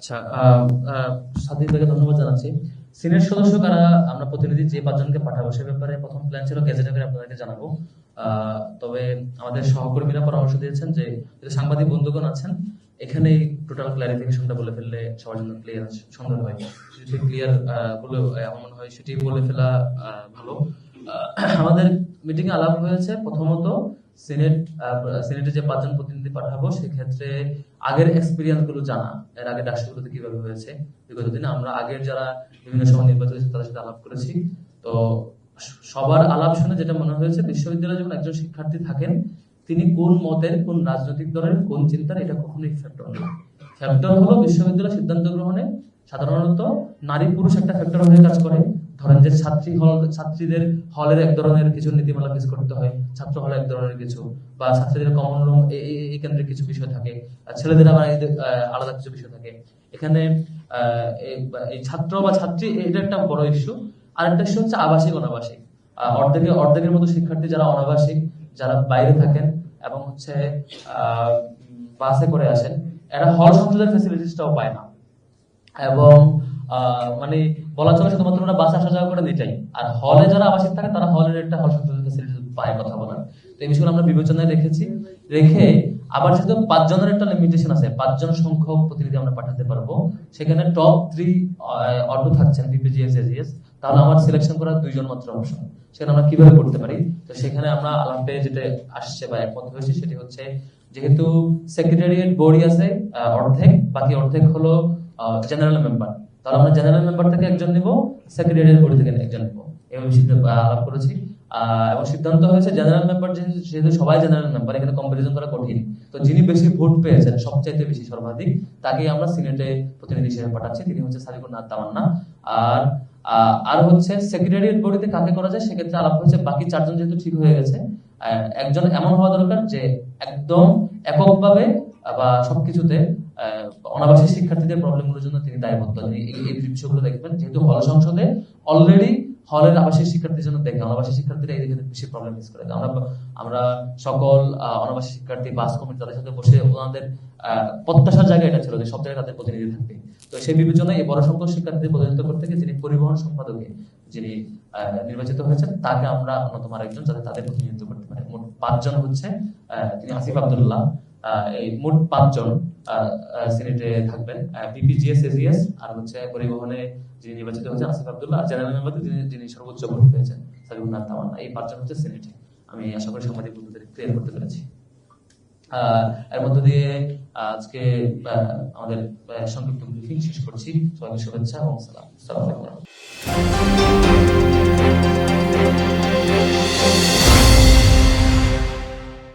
আচ্ছা, স্বাধীন থেকে ধন্যবাদ জানাচ্ছি। সিনিয়র সদস্য কারা আমরা প্রতিনিধি যে পাঁচজনকে পাঠাবো সে ব্যাপারে প্রথম প্ল্যান ছিল গেজেট করে আপনাদেরকে জানাবো। তবে আমাদের সহকর্মীরা পরামর্শ দিয়েছেন যে যদি সাংবাদিক বন্ধুগণ আছেন এখানে টোটাল ক্লারিফিকেশনটা বলে ফেললে সবার জন্য ক্লিয়ার সুন্দর হয়। যদি ক্লিয়ার বলে এমন মনে হয় সেটি বলে ফেলা ভালো। আমাদের মিটিং এ আলাপ হয়েছে প্রথমত সিনেটে যে পাঁচজন প্রতিনিধি পাঠাবো সেক্ষেত্রে আগের এক্সপিরিয়েন্স গুলো জানা, এর আগে ডাকসুগুলোতে কিভাবে হয়েছে বিগত দিনে আমরা আগের যারা বিভিন্ন সময় নির্বাচিত হয়েছে তাদের সাথে আলাপ করেছি। তো সবার আলাপ শুনে যেটা মনে হয়েছে বিশ্ববিদ্যালয়ে যখন একজন শিক্ষার্থী থাকেন তিনি কোন মতের, কোন রাজনৈতিক দলের, কোন চিন্তার, এটা কখনোই ফ্যাক্টর না। ফ্যাক্টর হলো বিশ্ববিদ্যালয় সিদ্ধান্ত গ্রহণে সাধারণত নারী পুরুষ একটা ফ্যাক্টর হয়ে কাজ করে। ধরেন যে ছাত্রীদের হলের এক ধরনের কিছু নীতিমালা ফেস করতে হয়, ছাত্র হলে এক ধরনের কিছু, বা ছাত্রীদের কমন রুম এই কেন্দ্রে কিছু বিষয় থাকে, ছেলেদের আবার আলাদা কিছু বিষয় থাকে। এখানে এই ছাত্র বা ছাত্রী এটা একটা বড় ইস্যু। আর একটা ইস্যু হচ্ছে আবাসিক অনাবাসিক। অর্ধেকের মতো শিক্ষার্থী যারা অনাবাসিক, যারা বাইরে থাকেন এবং হচ্ছে বাসে করে আসেন, এরা হল সংসদের ফ্যাসিলিটিসটাও পায় না। এবং মানে বলা চলে শুধুমাত্র ওরা বাসে আসা যাওয়া করে এটাই। আর হলে যারা আবাসিক থাকে তারা হলের একটা হল সংসদের ফ্যাসিলিটি পায় কথা বলার। তো এই বিষয়গুলো আমরা বিবেচনায় রেখে আবার যেহেতু 5 জনের একটা লিমিটেশন আছে, 5 জন সংখ্যক প্রতিনিধি আমরা পাঠাতে পারবো, সেখানে টপ 3 অটো থাকছেন বিপিজিএস এজিএস, তাহলে আমার সিলেকশন করার 2 জন মাত্র অপশন। সেখানে আমরা কিভাবে করতে পারি? তো সেখানে আমরা আলাপে যেটা আসছে বা একমত হয়েছে সেটি হচ্ছে যেহেতু সেক্রেটারিয়েট বডি আছে অর্ধেক, বাকি অর্ধেক হলো জেনারেল মেম্বার, তাহলে আমরা জেনারেল মেম্বার থেকে একজন নিব, সেক্রেটারিয়েট বডি থেকে একজন নিব, এভাবে আলাপ করেছি। এবং সিদ্ধান্ত হয়েছে জেনারেল মেম্বার যেহেতু সবাই জেনারেল মেম্বার, এখানে কম্পারিজন করা কঠিন, তো যিনি বেশি ভোট পেয়েছেন সবচাইতে বেশি সর্বাধিক তাকেই আমরা সিনেটে প্রতিনিধি হিসেবে পাঠাচ্ছি, তিনি হচ্ছে সাদিকুর নাথ তামান্না। আর হচ্ছে সেক্রেটারিয়েট বডিতে কাকে করা যায় সেক্ষেত্রে আলাপ হয়েছে বাকি 4 জন যেহেতু ঠিক হয়ে গেছে, একজন এমন হওয়া দরকার যে একদম এককভাবে বা সবকিছুতে অনাবাসী শিক্ষার্থীদের প্রবলেমগুলোর জন্য তিনি দায়বদ্ধ, এই বিষয়গুলো দেখবেন। যেহেতু হল সংসদে অলরেডি হলের আবাসিক শিক্ষার্থীর জন্য দেখে অনাবাসী শিক্ষার্থীরা এই দিকে বেশি প্রবলেম ফেস করে। আমরা সকল অনাবাসী শিক্ষার্থী বাস কমিটি তাদের সাথে বসে ওনাদের প্রত্যাশার জায়গা এটা ছিল যে সব জায়গায় তাদের প্রতিনিধি থাকবে। তো সেই বিবেচনায় এই বড় সংখ্যক শিক্ষার্থীদের প্রতিনিধিত্ব করতে গিয়ে যিনি পরিবহন সম্পাদকে যিনি নির্বাচিত হয়েছেন তাকে আমরা অন্যতম আরেকজন যাতে তাদের প্রতিনিধিত্ব করতে পারে। মোট 5 জন হচ্ছে তিনি আসিফ আব্দুল্লাহ, এই মোট 5 জন সিনেটে থাকবেন। বিপিজিএস এজিএস আর হচ্ছে পরিবহনে যিনি নির্বাচিত হয়েছেন আসিফ আব্দুল্লাহ, আর জেনারেল মেম্বার যিনি সর্বোচ্চ ভোট পেয়েছেন সাদিকুর নাথ তামান্না, এই 5 জন হচ্ছে সিনেটে। আমি আশা করি সাংবাদিক বন্ধুদের ক্লিয়ার করতে পেরেছি। এর মধ্য দিয়ে আজকে আমাদের সংক্ষিপ্ত ব্রিফিং শেষ করছি। সবাইকে শুভেচ্ছা এবং সালাম।